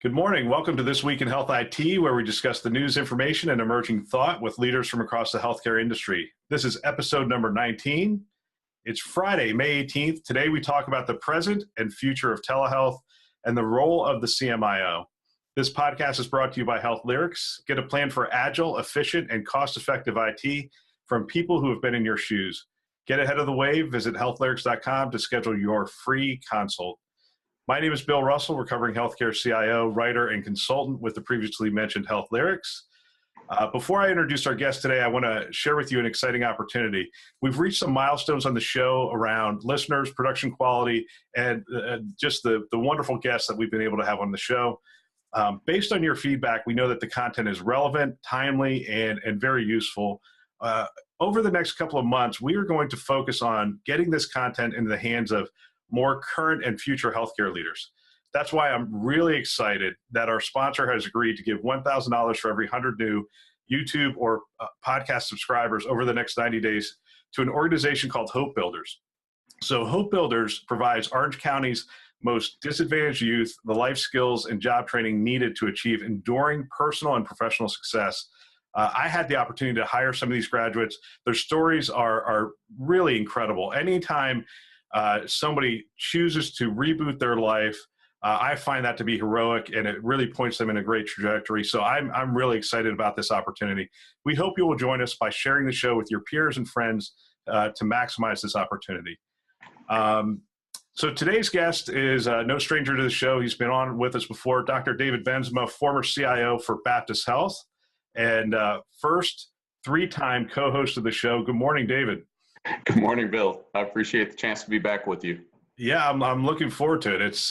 Good morning. Welcome to This Week in Health IT, where we discuss the news, information, and emerging thought with leaders from across the healthcare industry. This is episode number 19. It's Friday, May 18th. Today we talk about the present and future of telehealth and the role of the CMIO. This podcast is brought to you by Health Lyrics. Get a plan for agile, efficient, and cost-effective IT from people who have been in your shoes. Get ahead of the wave. Visit healthlyrics.com to schedule your free consult. My name is Bill Russell, recovering healthcare CIO, writer, and consultant with the previously mentioned Health Lyrics. Before I introduce our guest today, I want to share with you an exciting opportunity. We've reached some milestones on the show around listeners, production quality, and just the wonderful guests that we've been able to have on the show. Based on your feedback, we know that the content is relevant, timely, and very useful. Over the next couple of months, we are going to focus on getting this content into the hands of more current and future healthcare leaders. That's why I'm really excited that our sponsor has agreed to give $1,000 for every 100 new YouTube or podcast subscribers over the next 90 days to an organization called Hope Builders. So Hope Builders provides Orange County's most disadvantaged youth the life skills and job training needed to achieve enduring personal and professional success. I had the opportunity to hire some of these graduates. Their stories are really incredible. Anytime somebody chooses to reboot their life, I find that to be heroic, and it really points them in a great trajectory. So I'm really excited about this opportunity. We hope you will join us by sharing the show with your peers and friends to maximize this opportunity. So today's guest is no stranger to the show. He's been on with us before, Dr. David Bensema, former CIO for Baptist Health, and first three-time co-host of the show. Good morning, David. Good morning, Bill. I appreciate the chance to be back with you. Yeah, I'm looking forward to it. It's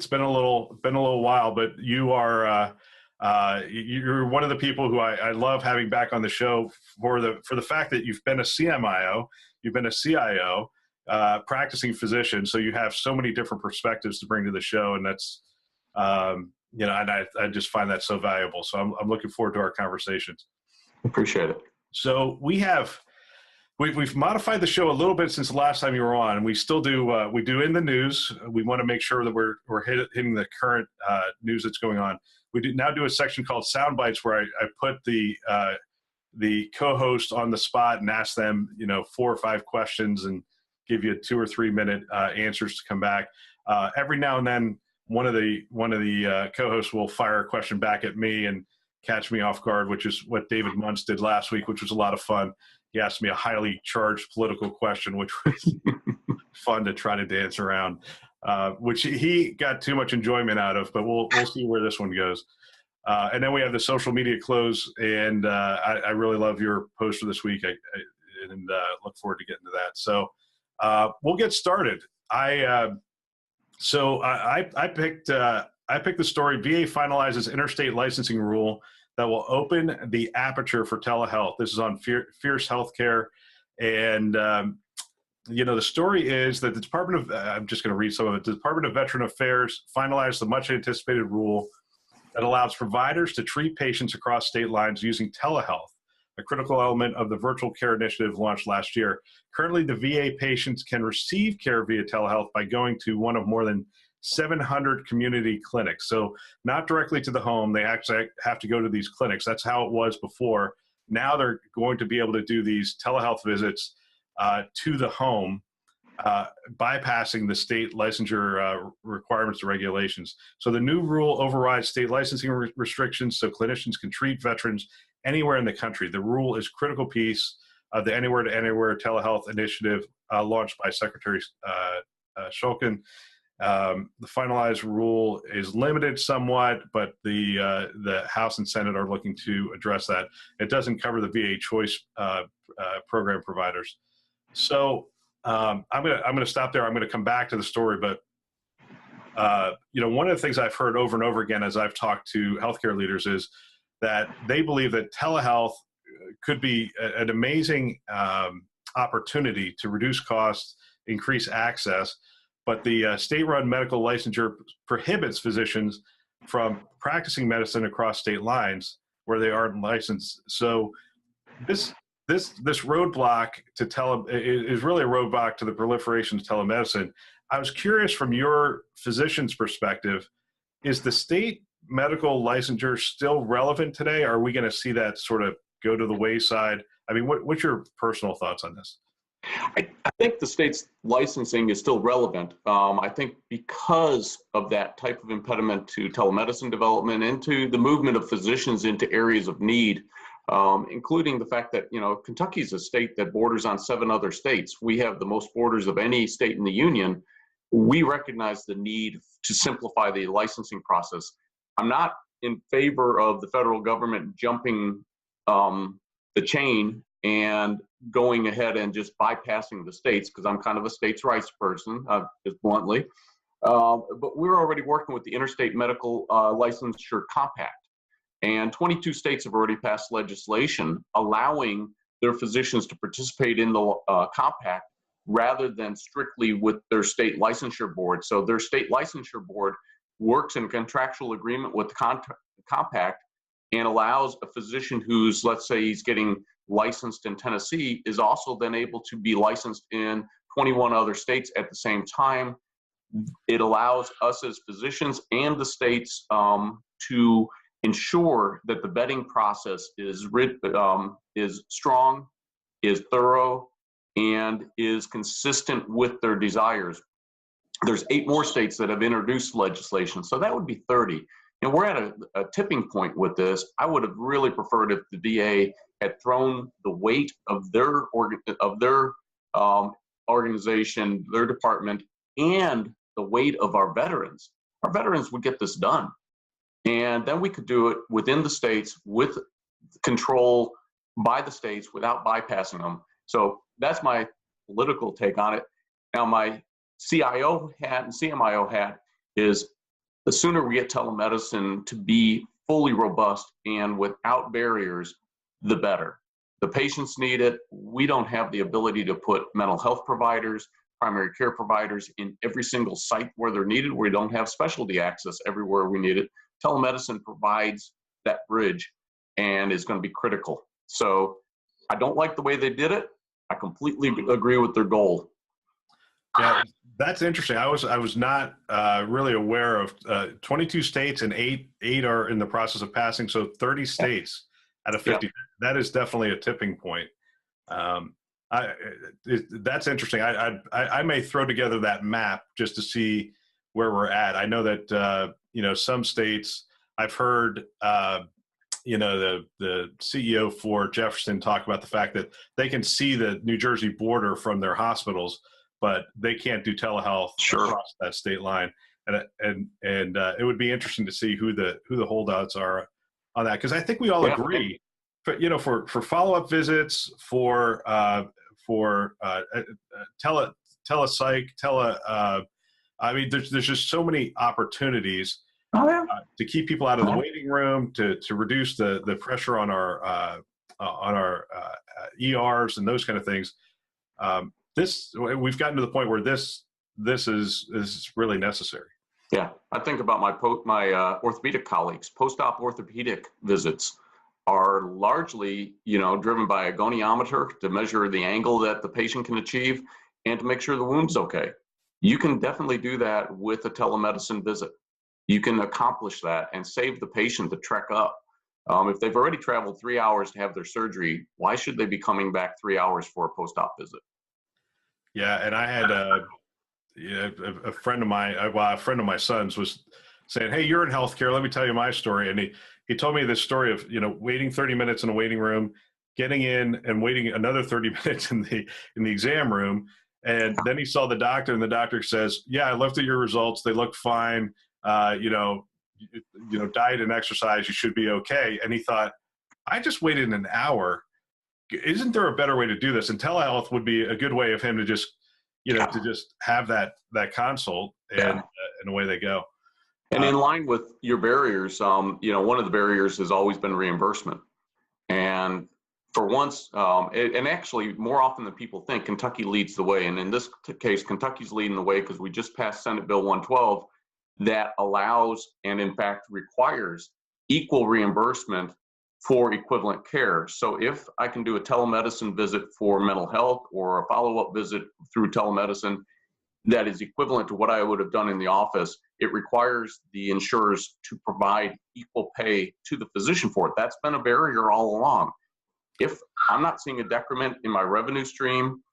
been a little while, but you're one of the people who I love having back on the show for the fact that you've been a CMIO, you've been a CIO, practicing physician, so you have so many different perspectives to bring to the show, and that's and I just find that so valuable. So I'm looking forward to our conversations. Appreciate it. So We've modified the show a little bit since the last time you were on, and we still do. We do in the news. We want to make sure that we're hitting the current news that's going on. We now do a section called Sound Bites, where I put the co-host on the spot and ask them, 4 or 5 questions and give you 2 or 3 minute answers to come back. Every now and then, one of the co-hosts will fire a question back at me and catch me off guard, which is what David Muntz did last week, which was a lot of fun. He asked me a highly charged political question, which was fun to try to dance around, which he got too much enjoyment out of, but we'll see where this one goes. And then we have the social media close, and I really love your post for this week, and look forward to getting to that. So we'll get started. I picked the story, VA finalizes interstate licensing rule that will open the aperture for telehealth. This is on Fierce Healthcare. And, the story is that the Department of, I'm just going to read some of it. The Department of Veteran Affairs finalized the much anticipated rule that allows providers to treat patients across state lines using telehealth, a critical element of the virtual care initiative launched last year. Currently, the VA patients can receive care via telehealth by going to one of more than 700 community clinics. So not directly to the home, they actually have to go to these clinics. That's how it was before. Now they're going to be able to do these telehealth visits to the home, bypassing the state licensure requirements and regulations. So the new rule overrides state licensing restrictions so clinicians can treat veterans anywhere in the country. The rule is a critical piece of the Anywhere to Anywhere telehealth initiative launched by Secretary Shulkin. The finalized rule is limited somewhat, but the House and Senate are looking to address that. It doesn't cover the VA choice program providers. So I'm gonna stop there. I'm gonna come back to the story, but one of the things I've heard over and over again as I've talked to healthcare leaders is that they believe that telehealth could be an amazing opportunity to reduce costs, increase access. But the state-run medical licensure prohibits physicians from practicing medicine across state lines where they aren't licensed. So this roadblock is really a roadblock to the proliferation of telemedicine. I was curious from your physician's perspective, is the state medical licensure still relevant today? Are we going to see that sort of go to the wayside? I mean, what's your personal thoughts on this? I think the state's licensing is still relevant. I think because of that type of impediment to telemedicine development and to the movement of physicians into areas of need, including the fact that, Kentucky is a state that borders on 7 other states. We have the most borders of any state in the union. We recognize the need to simplify the licensing process. I'm not in favor of the federal government jumping the chain and going ahead and just bypassing the states, because I'm kind of a states' rights person, just bluntly. But we're already working with the Interstate Medical Licensure Compact. And 22 states have already passed legislation allowing their physicians to participate in the compact rather than strictly with their state licensure board. So their state licensure board works in contractual agreement with the compact and allows a physician who's, let's say he's getting licensed in Tennessee, is also then able to be licensed in 21 other states at the same time. It allows us as physicians and the states to ensure that the vetting process is strong, is thorough, and is consistent with their desires. There's 8 more states that have introduced legislation, so that would be 30. And we're at a tipping point with this. I would have really preferred if the VA had thrown the weight of their organization, their department, and the weight of our veterans. Our veterans would get this done. And then we could do it within the states with control by the states without bypassing them. So that's my political take on it. Now, my CIO hat and CMIO hat is the sooner we get telemedicine to be fully robust and without barriers, the better. The patients need it. We don't have the ability to put mental health providers, primary care providers in every single site where they're needed. We don't have specialty access everywhere we need it. Telemedicine provides that bridge and is going to be critical. So I don't like the way they did it. I completely agree with their goal. Yeah, that's interesting. I was not really aware of 22 states and eight are in the process of passing. So 30 states out of 50. Yeah. That is definitely a tipping point. That's interesting. I may throw together that map just to see where we're at. I know that some states, I've heard the CEO for Jefferson talk about the fact that they can see the New Jersey border from their hospitals, but they can't do telehealth across that state line. And it would be interesting to see who the holdouts are on that, because I think we all agree. For follow-up visits, for telepsych, I mean, there's just so many opportunities to keep people out of the waiting room, to reduce the pressure on our ERs and those kind of things. We've gotten to the point where this is really necessary. Yeah, I think about my orthopedic colleagues. Post-op orthopedic visits are largely, driven by a goniometer to measure the angle that the patient can achieve and to make sure the wound's okay. You can definitely do that with a telemedicine visit. You can accomplish that and save the patient the trek up. If they've already traveled 3 hours to have their surgery, why should they be coming back 3 hours for a post-op visit? Yeah, and I had a friend of my son's was saying, "Hey, you're in healthcare. Let me tell you my story." And he told me this story of waiting 30 minutes in a waiting room, getting in and waiting another 30 minutes in the exam room, and then he saw the doctor, and the doctor says, "Yeah, I looked at your results. They look fine. Diet and exercise, you should be okay." And he thought, "I just waited an hour. Isn't there a better way to do this?" And telehealth would be a good way of him to just, to just have that consult, and away they go. And in line with your barriers, one of the barriers has always been reimbursement. And for once, and actually more often than people think, Kentucky leads the way. And in this case, Kentucky's leading the way because we just passed Senate Bill 112 that allows and in fact requires equal reimbursement for equivalent care. So if I can do a telemedicine visit for mental health or a follow-up visit through telemedicine that is equivalent to what I would have done in the office, it requires the insurers to provide equal pay to the physician for it. That's been a barrier all along. If I'm not seeing a decrement in my revenue stream,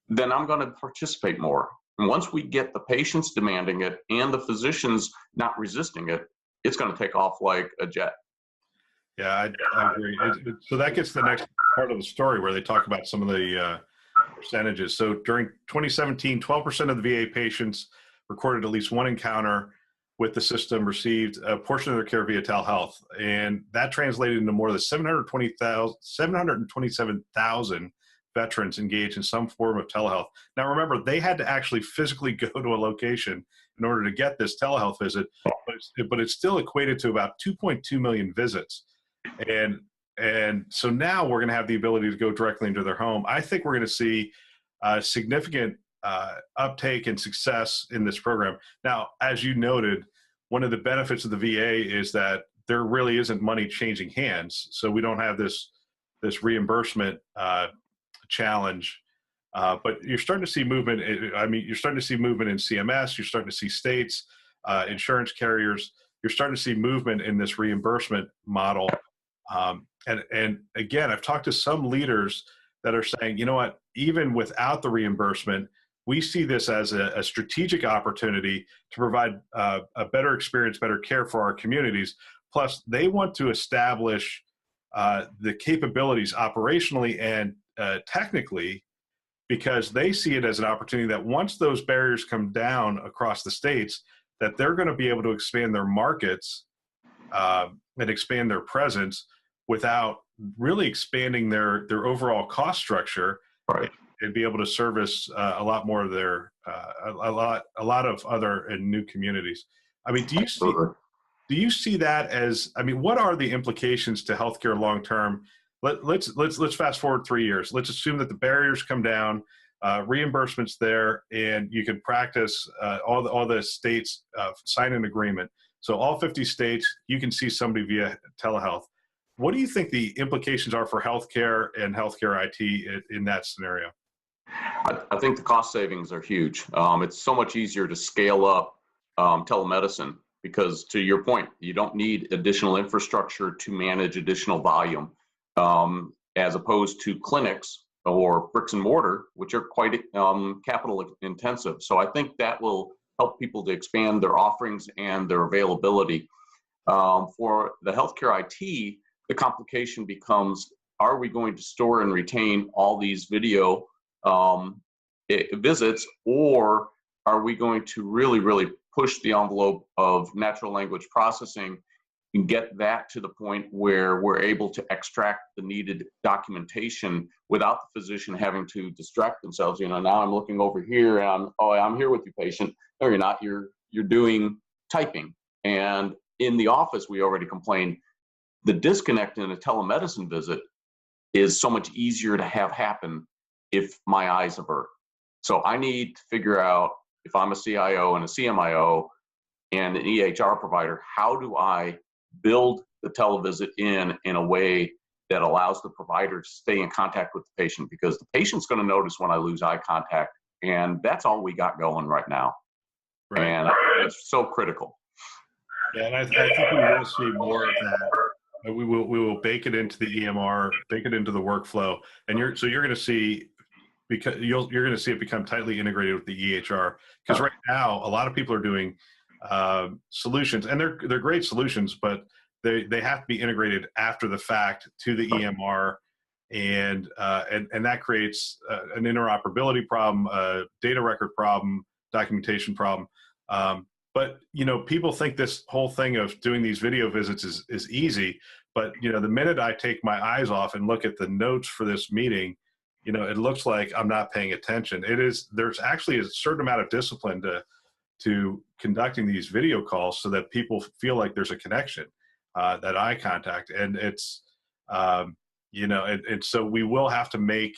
then I'm going to participate more. And once we get the patients demanding it and the physicians not resisting it, it's going to take off like a jet. Yeah, I agree. So that gets to the next part of the story where they talk about some of the percentages. So during 2017, 12% of the VA patients recorded at least one encounter with the system, received a portion of their care via telehealth. And that translated into more than 727,000 veterans engaged in some form of telehealth. Now, remember, they had to actually physically go to a location in order to get this telehealth visit, but it's still equated to about 2.2 million visits. And so now we're going to have the ability to go directly into their home. I think we're going to see significant uptake and success in this program. Now, as you noted, one of the benefits of the VA is that there really isn't money changing hands. So we don't have this reimbursement challenge. But you're starting to see movement. I mean, you're starting to see movement in CMS. You're starting to see states, insurance carriers. You're starting to see movement in this reimbursement model. And again, I've talked to some leaders that are saying, you know what, even without the reimbursement, we see this as a strategic opportunity to provide a better experience, better care for our communities. Plus, they want to establish the capabilities operationally and technically, because they see it as an opportunity that once those barriers come down across the states, that they're going to be able to expand their markets and expand their presence without really expanding their overall cost structure, Right. and be able to service a lot more of their a lot of other and new communities. I mean, do you see that as, I mean, what are the implications to healthcare long term? Let's fast forward 3 years. Let's assume that the barriers come down, reimbursements there, and you can practice. All the states sign an agreement. So all 50 states, you can see somebody via telehealth. What do you think the implications are for healthcare and healthcare IT in that scenario? I think the cost savings are huge. It's so much easier to scale up telemedicine because, to your point, you don't need additional infrastructure to manage additional volume, as opposed to clinics or bricks and mortar, which are quite capital intensive. So I think that will help people to expand their offerings and their availability. For the healthcare IT, the complication becomes, are we going to store and retain all these video visits, or are we going to really push the envelope of natural language processing and get that to the point where we're able to extract the needed documentation without the physician having to distract themselves? You know, now I'm looking over here and I'm here with you, patient. No, you're not. You're doing typing. And in the office, we already complained, the disconnect in a telemedicine visit is so much easier to have happen if my eyes avert. So I need to figure out, if I'm a CIO and a CMIO and an EHR provider, how do I build the televisit in a way that allows the provider to stay in contact with the patient? Because the patient's going to notice when I lose eye contact, and that's all we got going right now. Right. And it's so critical. Yeah, and I think we will see more of that. We will bake it into the EMR, bake it into the workflow, and you're going to see, because you're going to see it become tightly integrated with the EHR. Because right now, a lot of people are doing solutions, and they're great solutions, but they have to be integrated after the fact to the EMR, and that creates an interoperability problem, a data record problem, documentation problem. But, you know, people think this whole thing of doing these video visits is easy. But, you know, the minute I take my eyes off and look at the notes for this meeting, you know, it looks like I'm not paying attention. There's actually a certain amount of discipline to conducting these video calls so that people feel like there's a connection, that eye contact. And it's, you know, and so we will have to make,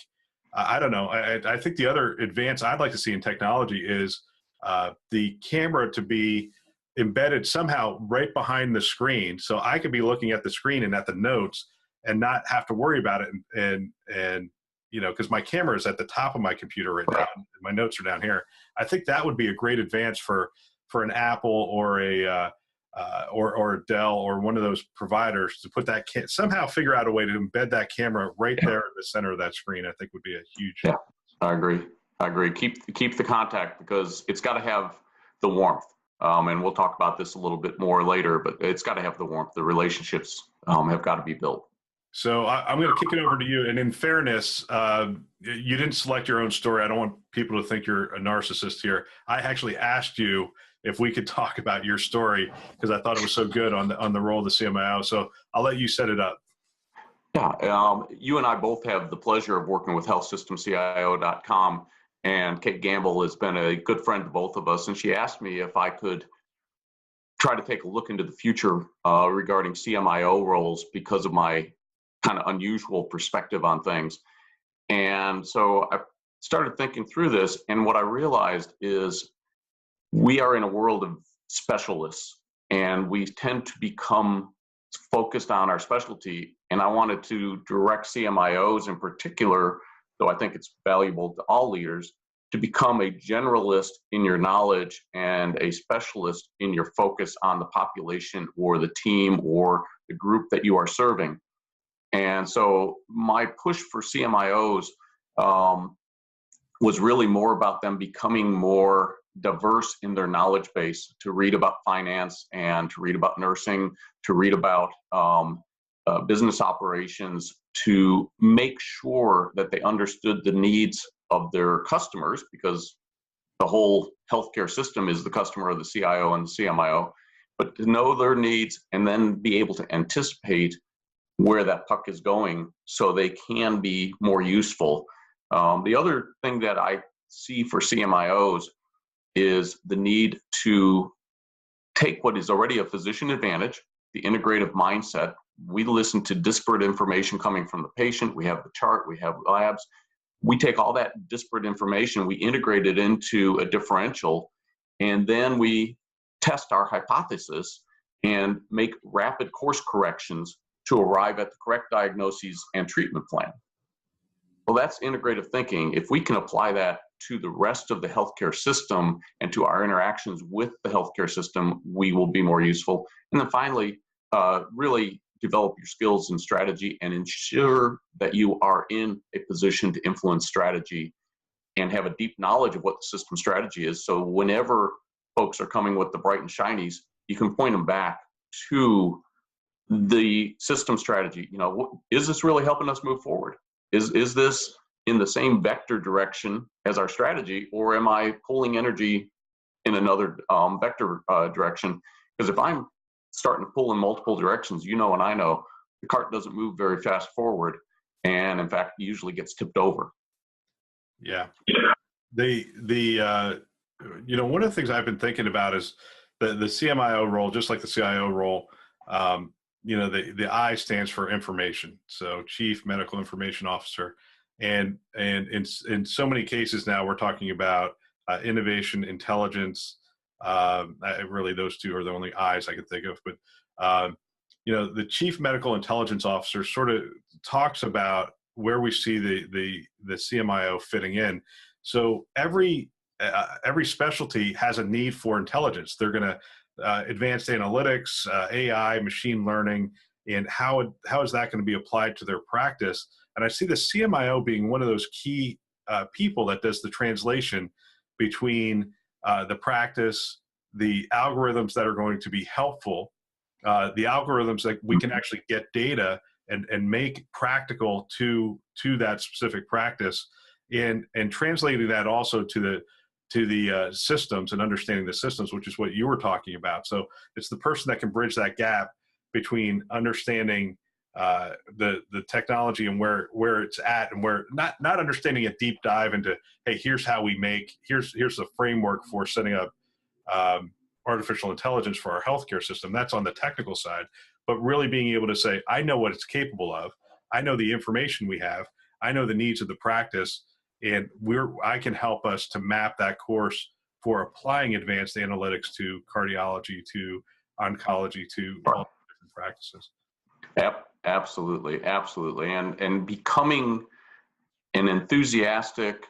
I don't know, I think the other advance I'd like to see in technology is the camera to be embedded somehow right behind the screen, so I could be looking at the screen and at the notes and not have to worry about it. And you know, because my camera is at the top of my computer right now, and my notes are down here. I think that would be a great advance for for an Apple or or a Dell or one of those providers to put that somehow figure out a way to embed that camera right there in the center of that screen. I think would be a huge. Yeah, I agree. Keep the contact, because it's got to have the warmth. And we'll talk about this a little bit more later, but it's got to have the warmth. The relationships have got to be built. So I'm going to kick it over to you. And in fairness, you didn't select your own story. I don't want people to think you're a narcissist here. I actually asked you if we could talk about your story because I thought it was so good on the role of the CMIO. So I'll let you set it up. Yeah, you and I both have the pleasure of working with HealthSystemCIO.com, and Kate Gamble has been a good friend to both of us, and she asked me if I could try to take a look into the future regarding CMIO roles because of my kind of unusual perspective on things. And so I started thinking through this, and what I realized is we are in a world of specialists, and we tend to become focused on our specialty. And I wanted to direct CMIOs in particular, though I think it's valuable to all leaders, to become a generalist in your knowledge and a specialist in your focus on the population or the team or the group that you are serving. And so my push for CMIOs was really more about them becoming more diverse in their knowledge base, to read about finance and to read about nursing, to read about business operations, to make sure that they understood the needs of their customers, because the whole healthcare system is the customer of the CIO and the CMIO, but to know their needs and then be able to anticipate where that puck is going so they can be more useful. The other thing that I see for CMIOs is the need to take what is already a physician advantage, the integrative mindset. We listen to disparate information coming from the patient. We have the chart, we have labs. We take all that disparate information, we integrate it into a differential, and then we test our hypothesis and make rapid course corrections to arrive at the correct diagnoses and treatment plan. Well, that's integrative thinking. If we can apply that to the rest of the healthcare system and to our interactions with the healthcare system, we will be more useful. And then finally, really develop your skills and strategy and ensure that you are in a position to influence strategy and have a deep knowledge of what the system strategy is. So whenever folks are coming with the bright and shinies, you can point them back to the system strategy. You know, is this really helping us move forward? Is this in the same vector direction as our strategy, or am I pulling energy in another vector direction? Because if I'm starting to pull in multiple directions, you know, and I know, the cart doesn't move very fast forward, and in fact, usually gets tipped over. Yeah. You know, one of the things I've been thinking about is the CMIO role, just like the CIO role. You know, the I stands for information, so Chief Medical Information Officer, and in so many cases now we're talking about innovation, intelligence. Really, those two are the only I's I can think of. But you know, the Chief Medical Intelligence Officer sort of talks about where we see the CMIO fitting in. So every specialty has a need for intelligence. They're going to advanced analytics, AI, machine learning, and how is that going to be applied to their practice? And I see the CMIO being one of those key people that does the translation between the practice, the algorithms that are going to be helpful, the algorithms that we can actually get data and make practical to that specific practice, and translating that also to the systems and understanding the systems, which is what you were talking about. So it's the person that can bridge that gap between understanding the technology and where it's at, and where not understanding a deep dive into, hey, here's how we make, here's the framework for setting up artificial intelligence for our healthcare system. That's on the technical side, but really being able to say, I know what it's capable of, I know the information we have, I know the needs of the practice, and I can help us to map that course for applying advanced analytics to cardiology, to oncology, to all different practices. Absolutely. And becoming an enthusiastic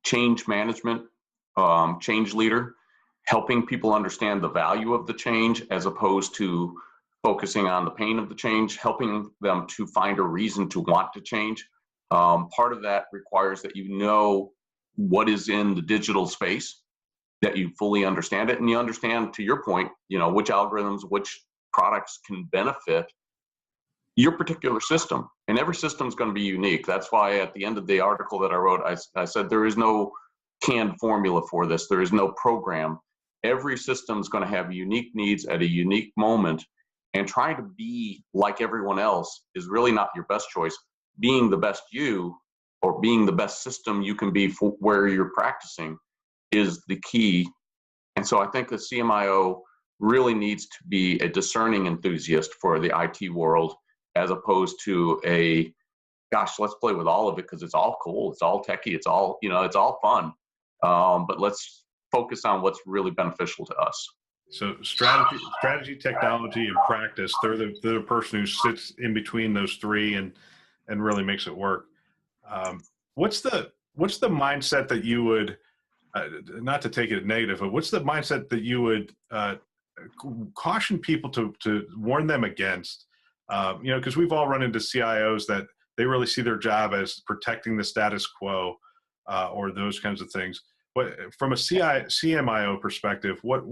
change management change leader, helping people understand the value of the change as opposed to focusing on the pain of the change, helping them to find a reason to want to change. Part of that requires that you know what is in the digital space, that you fully understand it, and you understand, to your point, which algorithms, which products can benefit your particular system. And every system is going to be unique. That's why at the end of the article that I wrote, I said there is no canned formula for this. There is no program. Every system is going to have unique needs at a unique moment, and trying to be like everyone else is really not your best choice. Being the best you, or being the best system you can be for where you're practicing, is the key. And so I think the CMIO really needs to be a discerning enthusiast for the IT world, as opposed to a, gosh, let's play with all of it because it's all cool, it's all techie, it's all, it's all fun. But let's focus on what's really beneficial to us. So strategy, technology, and practice, they're the person who sits in between those three and really makes it work. What's the mindset that you would, not to take it negative, but what's the mindset that you would caution people to warn them against? Because we've all run into CIOs that they really see their job as protecting the status quo, or those kinds of things. But from a CMIO perspective, what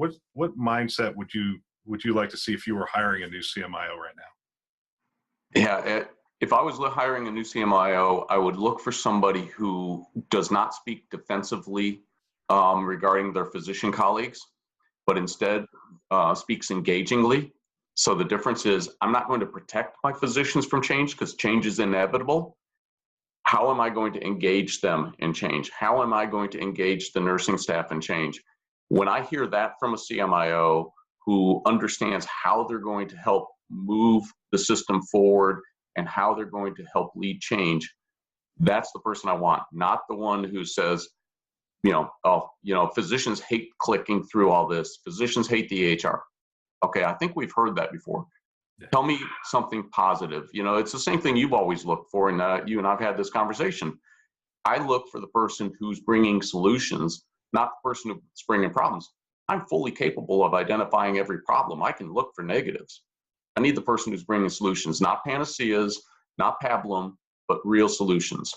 mindset would you like to see if you were hiring a new CMIO right now? Yeah, if I was hiring a new CMIO, I would look for somebody who does not speak defensively regarding their physician colleagues, but instead speaks engagingly. So the difference is, I'm not going to protect my physicians from change because change is inevitable. How am I going to engage them in change? How am I going to engage the nursing staff in change? When I hear that from a CMIO who understands how they're going to help move the system forward and how they're going to help lead change, that's the person I want, not the one who says, physicians hate clicking through all this. Physicians hate the EHR. Okay, I think we've heard that before. Yeah. Tell me something positive. It's the same thing you've always looked for, and you and I've had this conversation. I look for the person who's bringing solutions, not the person who's bringing problems. I'm fully capable of identifying every problem. I can look for negatives. I need the person who's bringing solutions, not panaceas, not pablum, but real solutions.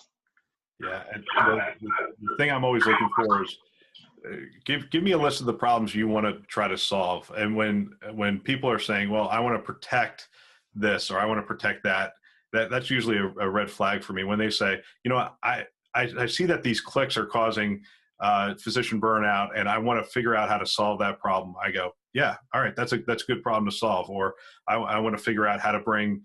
Yeah, and the thing I'm always looking for is give me a list of the problems you want to try to solve. And when people are saying, well, I want to protect this or I want to protect that's usually a red flag for me. When they say, I see that these clicks are causing physician burnout and I want to figure out how to solve that problem, I go, yeah, all right, that's a good problem to solve. Or I want to figure out how to bring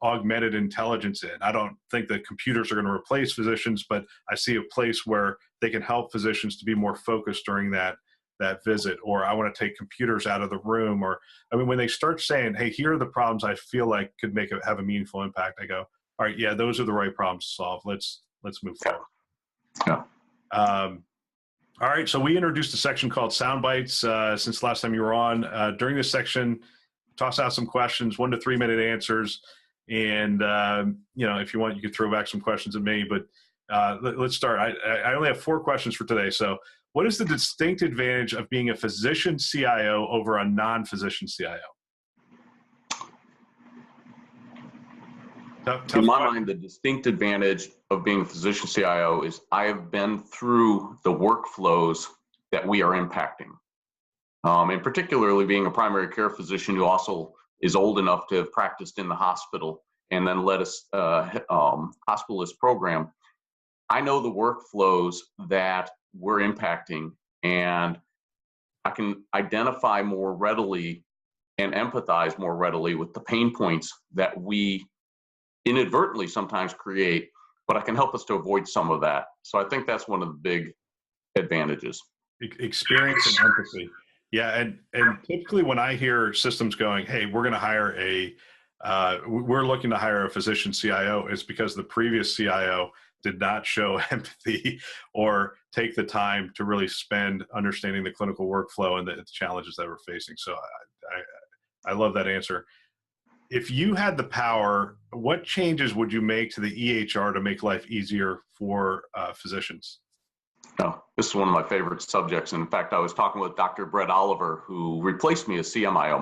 augmented intelligence in. I don't think that computers are going to replace physicians, but I see a place where they can help physicians to be more focused during that visit. Or I want to take computers out of the room. Or, when they start saying, hey, here are the problems I feel like could have a meaningful impact, I go, all right, yeah, those are the right problems to solve. Let's move forward. Yeah. All right, so we introduced a section called Sound Bites since last time you were on. During this section, toss out some questions, 1 to 3 minute answers. And, if you want, you can throw back some questions at me, but let's start. I only have 4 questions for today. So what is the distinct advantage of being a physician CIO over a non-physician CIO? In my mind, the distinct advantage of being a physician CIO is I have been through the workflows that we are impacting. And particularly being a primary care physician who also is old enough to have practiced in the hospital and then led a hospitalist program, I know the workflows that we're impacting, and I can identify more readily and empathize more readily with the pain points that we inadvertently sometimes create, but I can help us to avoid some of that. So I think that's one of the big advantages. Experience and empathy. Yeah, and typically when I hear systems going, hey, we're going to hire we're looking to hire a physician CIO, it's because the previous CIO did not show empathy or take the time to really spend understanding the clinical workflow and the challenges that we're facing. So I love that answer. If you had the power, what changes would you make to the EHR to make life easier for physicians? No, this is one of my favorite subjects. And in fact, I was talking with Dr. Brett Oliver, who replaced me as CMIO.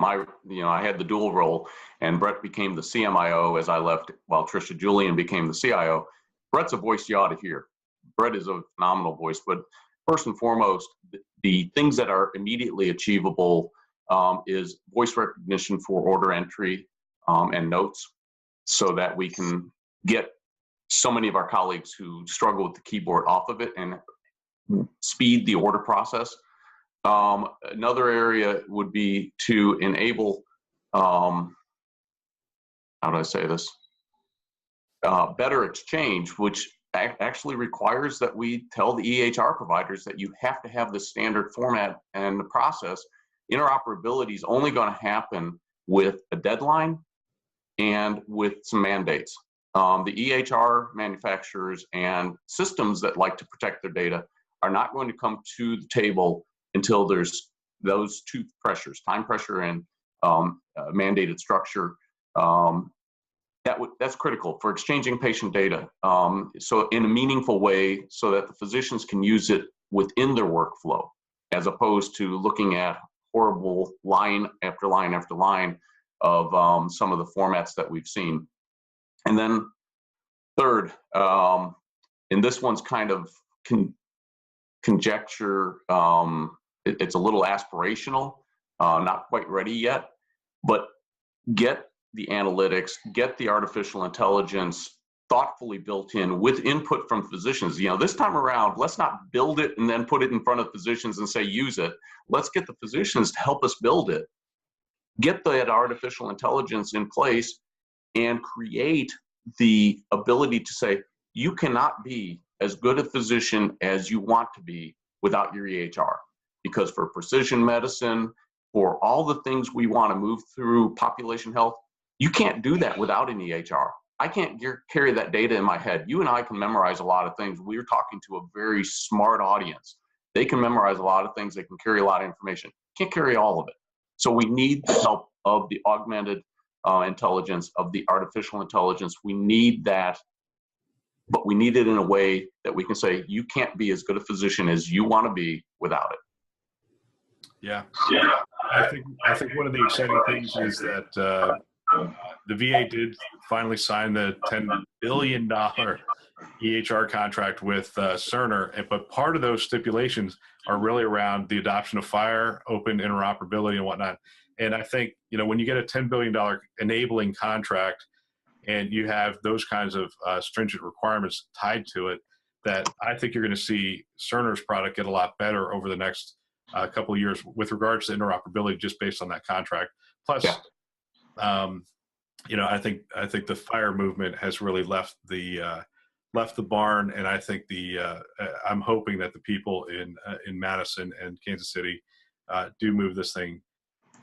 I had the dual role, and Brett became the CMIO as I left, while Tricia Julian became the CIO. Brett's a voice you ought to hear. Brett is a phenomenal voice, but first and foremost, the things that are immediately achievable is voice recognition for order entry and notes, so that we can get so many of our colleagues who struggle with the keyboard off of it and speed the order process. Another area would be to enable, how do I say this? Better exchange, which actually requires that we tell the EHR providers that you have to have the standard format and the process. Interoperability is only going to happen with a deadline and with some mandates. The EHR manufacturers and systems that like to protect their data are not going to come to the table until there's those two pressures, time pressure and mandated structure. That's critical for exchanging patient data, so in a meaningful way, so that the physicians can use it within their workflow, as opposed to looking at horrible line after line after line of some of the formats that we've seen. And then third, and this one's kind of conjecture, it's a little aspirational, not quite ready yet, but get the analytics, get the artificial intelligence thoughtfully built in with input from physicians. This time around, let's not build it and then put it in front of physicians and say, use it. Let's get the physicians to help us build it, get that artificial intelligence in place, and create the ability to say, you cannot be as good a physician as you want to be without your EHR. Because for precision medicine, for all the things we want to move through population health, you can't do that without an EHR. I can't carry that data in my head. You and I can memorize a lot of things. We're talking to a very smart audience. They can memorize a lot of things. They can carry a lot of information. Can't carry all of it. So we need the help of the augmented intelligence, of the artificial intelligence. We need that, but we need it in a way that we can say, you can't be as good a physician as you want to be without it. Yeah. I think one of the exciting things is that the VA did finally sign the $10 billion EHR contract with Cerner, but part of those stipulations are really around the adoption of FHIR, open interoperability, and whatnot. And I think, when you get a $10 billion enabling contract and you have those kinds of stringent requirements tied to it, that I think you're going to see Cerner's product get a lot better over the next couple of years with regards to interoperability, just based on that contract. Plus, I think the FHIR movement has really left the barn, and I think I'm hoping that the people in Madison and Kansas City do move this thing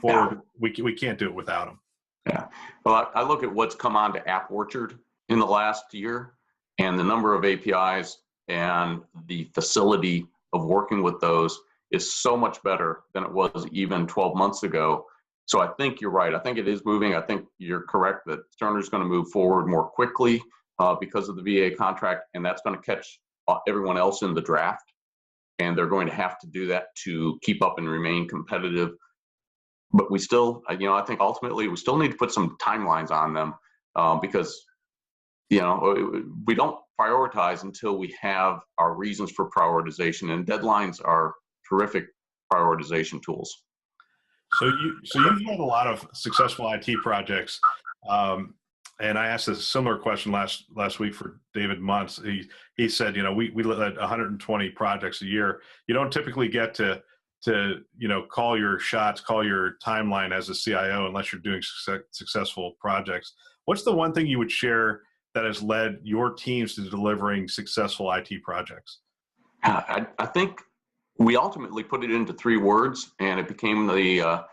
forward. Yeah. We can't do it without them. Yeah. Well, I look at what's come on to App Orchard in the last year, and the number of APIs and the facility of working with those is so much better than it was even 12 months ago. So I think you're right. I think it is moving. I think you're correct that Cerner's going to move forward more quickly because of the VA contract, and that's going to catch everyone else in the draft. And they're going to have to do that to keep up and remain competitive. But we still, I think ultimately we still need to put some timelines on them because, we don't prioritize until we have our reasons for prioritization, and deadlines are terrific prioritization tools. So you've had a lot of successful IT projects, and I asked a similar question last week for David Muntz. He said, we led 120 projects a year. You don't typically get to call your shots, call your timeline as a CIO unless you're doing successful projects. What's the one thing you would share that has led your teams to delivering successful IT projects? I think we ultimately put it into 3 words, and it became the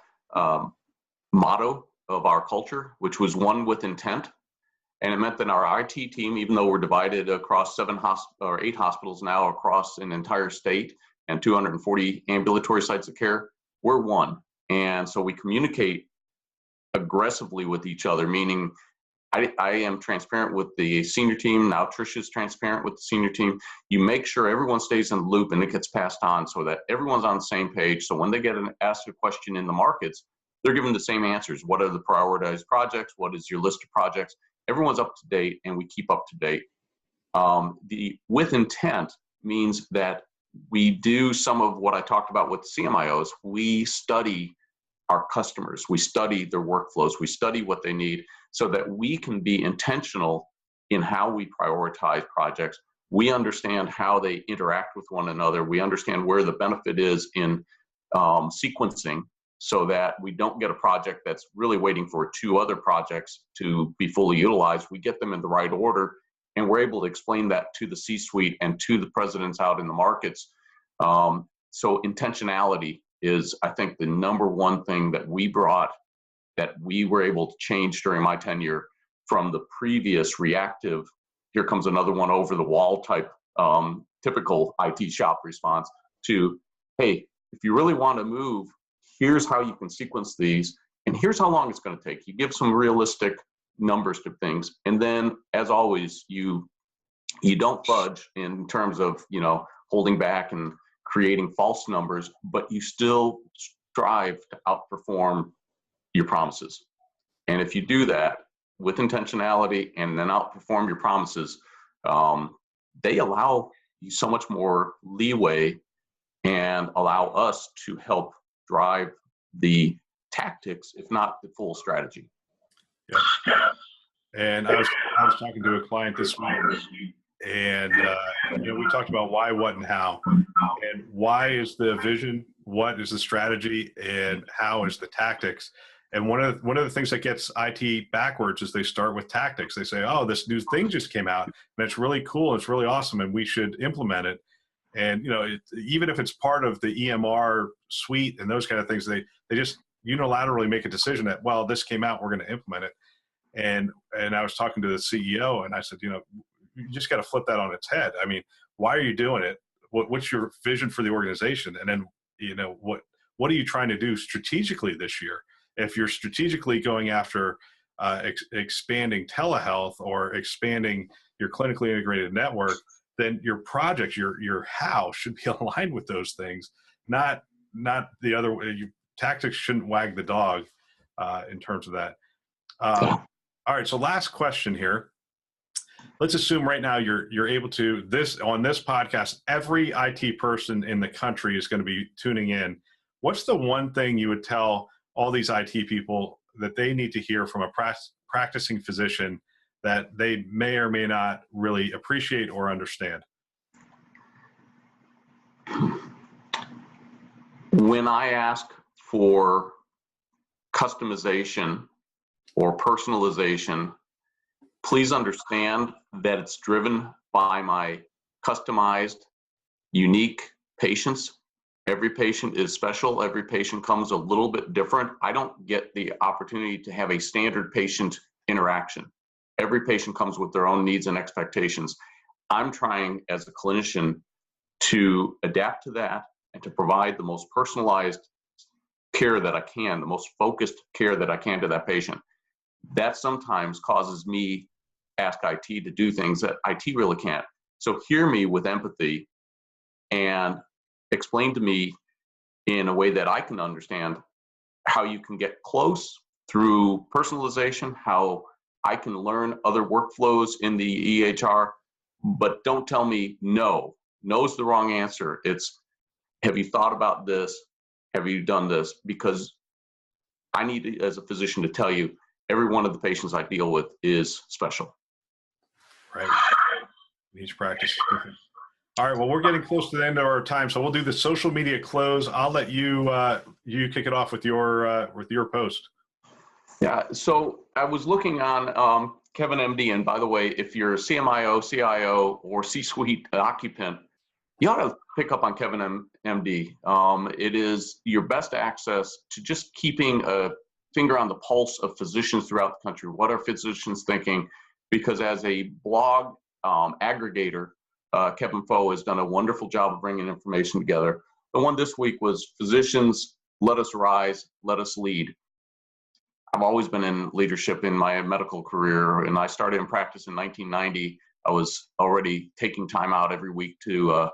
motto of our culture, which was one with intent. And it meant that our IT team, even though we're divided across 8 hospitals now across an entire state and 240 ambulatory sites of care, we're one. And so we communicate aggressively with each other, meaning I am transparent with the senior team. Now Trisha's transparent with the senior team. You make sure everyone stays in the loop and it gets passed on so that everyone's on the same page. So when they get asked a question in the markets, they're given the same answers. What are the prioritized projects? What is your list of projects? Everyone's up to date, and we keep up to date. The with intent means that we do some of what I talked about with CMIOs. We study our customers. We study their workflows. We study what they need so that we can be intentional in how we prioritize projects. We understand how they interact with one another. We understand where the benefit is in sequencing so that we don't get a project that's really waiting for 2 other projects to be fully utilized. We get them in the right order, and we're able to explain that to the C-suite and to the presidents out in the markets. So intentionality is, I think, the number one thing that we brought, that we were able to change during my tenure from the previous reactive, here comes another one over the wall type, typical IT shop response, to, hey, if you really want to move, here's how you can sequence these, and here's how long it's going to take. You give some realistic numbers to things, and then, as always, you don't budge in terms of, holding back and creating false numbers, but you still strive to outperform your promises. And if you do that with intentionality and then outperform your promises, they allow you so much more leeway and allow us to help drive the tactics, if not the full strategy. Yeah. And I was talking to a client this week, and we talked about why, what, and how. And why is the vision, what is the strategy, and how is the tactics. And one of the things that gets IT backwards is they start with tactics. They say, oh, this new thing just came out, and it's really cool, it's really awesome, and we should implement it. And even if it's part of the EMR suite and those kind of things, they just unilaterally make a decision that, well, this came out, we're going to implement it. And I was talking to the CEO, and I said, you just got to flip that on its head. I mean, why are you doing it? What's your vision for the organization? And then, what are you trying to do strategically this year? If you're strategically going after expanding telehealth or expanding your clinically integrated network, then your project, your how should be aligned with those things, not the other way. Tactics shouldn't wag the dog in terms of that. All right, so last question here. Let's assume right now you're able to, on this podcast, every IT person in the country is going to be tuning in. What's the one thing you would tell all these IT people that they need to hear from a practicing physician that they may or may not really appreciate or understand? When I ask for customization or personalization, please understand that it's driven by my customized, unique patients. Every patient is special. Every patient comes a little bit different. I don't get the opportunity to have a standard patient interaction. Every patient comes with their own needs and expectations. I'm trying as a clinician to adapt to that and to provide the most personalized care that I can, the most focused care that I can to that patient. That sometimes causes me ask IT to do things that IT really can't. So hear me with empathy and explain to me in a way that I can understand how you can get close through personalization, how I can learn other workflows in the EHR, but don't tell me no. No's the wrong answer. It's, have you thought about this? Have you done this? Because I need to, as a physician, to tell you every one of the patients I deal with is special. Right. Each practice is different. All right. Well, we're getting close to the end of our time, so we'll do the social media close. I'll let you you kick it off with your post. Yeah. So I was looking on Kevin MD, and by the way, if you're a CMIO, CIO, or C-suite occupant, you ought to pick up on Kevin MD. It is your best access to just keeping a finger on the pulse of physicians throughout the country. What are physicians thinking? Because as a blog aggregator, Kevin Foe has done a wonderful job of bringing information together. The one this week was Physicians, Let Us Rise, Let Us Lead. I've always been in leadership in my medical career, and I started in practice in 1990. I was already taking time out every week to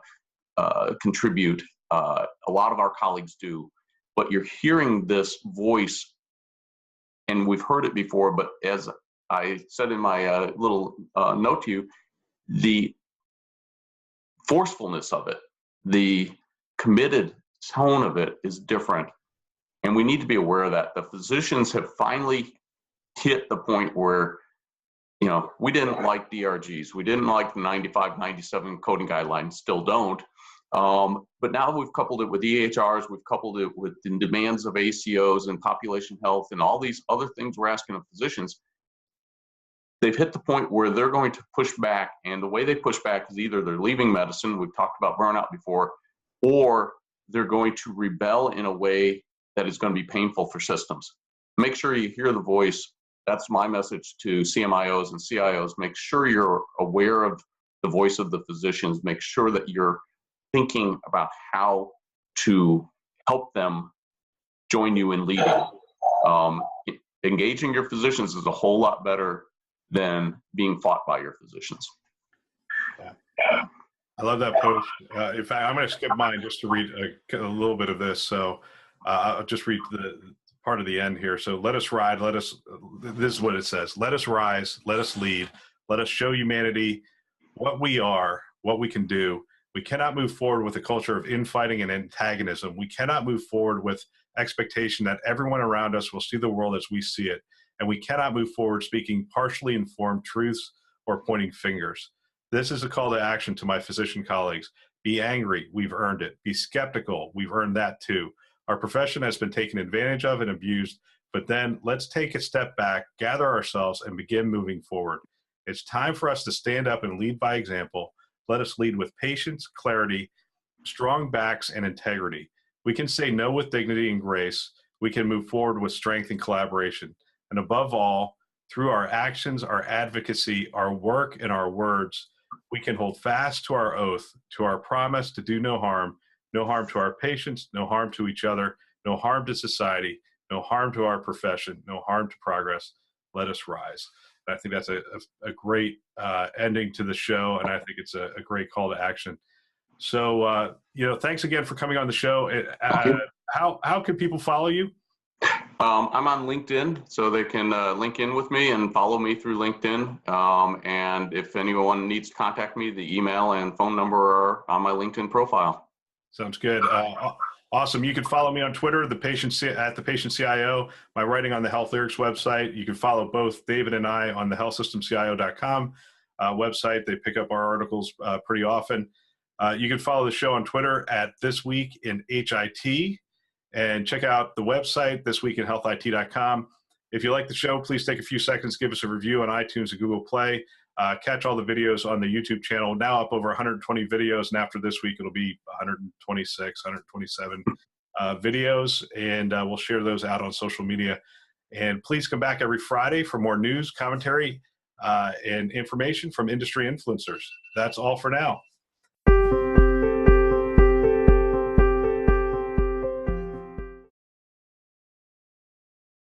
contribute. A lot of our colleagues do, but you're hearing this voice, and we've heard it before, but as I said in my little note to you, the forcefulness of it, the committed tone of it is different. And we need to be aware of that. The physicians have finally hit the point where, we didn't like DRGs. We didn't like the 95, 97 coding guidelines, still don't. But now we've coupled it with EHRs, we've coupled it with the demands of ACOs and population health and all these other things we're asking of physicians. They've hit the point where they're going to push back, and the way they push back is either they're leaving medicine, we've talked about burnout before, or they're going to rebel in a way that is going to be painful for systems. Make sure you hear the voice. That's my message to CMIOs and CIOs. Make sure you're aware of the voice of the physicians. Make sure that you're thinking about how to help them join you in leading. Engaging your physicians is a whole lot better than being fought by your physicians. Yeah. I love that post. In fact, I'm going to skip mine just to read a little bit of this. So I'll just read the part of the end here. So let us ride. This is what it says. Let us rise. Let us lead. Let us show humanity what we are, what we can do. We cannot move forward with a culture of infighting and antagonism. We cannot move forward with expectation that everyone around us will see the world as we see it. And we cannot move forward speaking partially informed truths or pointing fingers. This is a call to action to my physician colleagues. Be angry, we've earned it. Be skeptical, we've earned that too. Our profession has been taken advantage of and abused, but then let's take a step back, gather ourselves, and begin moving forward. It's time for us to stand up and lead by example. Let us lead with patience, clarity, strong backs, and integrity. We can say no with dignity and grace. We can move forward with strength and collaboration. And above all, through our actions, our advocacy, our work, and our words, we can hold fast to our oath, to our promise to do no harm to our patients, no harm to each other, no harm to society, no harm to our profession, no harm to progress. Let us rise. And I think that's a great ending to the show, and I think it's a great call to action. So, thanks again for coming on the show. How can people follow you? I'm on LinkedIn, so they can link in with me and follow me through LinkedIn. And if anyone needs to contact me, the email and phone number are on my LinkedIn profile. Sounds good. Awesome. You can follow me on Twitter, at the Patient CIO, my writing on the Health Lyrics website. You can follow both David and I on the healthsystemcio.com website. They pick up our articles pretty often. You can follow the show on Twitter at This Week in HIT. And check out the website, thisweekinhealthit.com. If you like the show, please take a few seconds, give us a review on iTunes and Google Play. Catch all the videos on the YouTube channel, now up over 120 videos. And after this week, it'll be 126, 127 videos. And we'll share those out on social media. And please come back every Friday for more news, commentary, and information from industry influencers. That's all for now.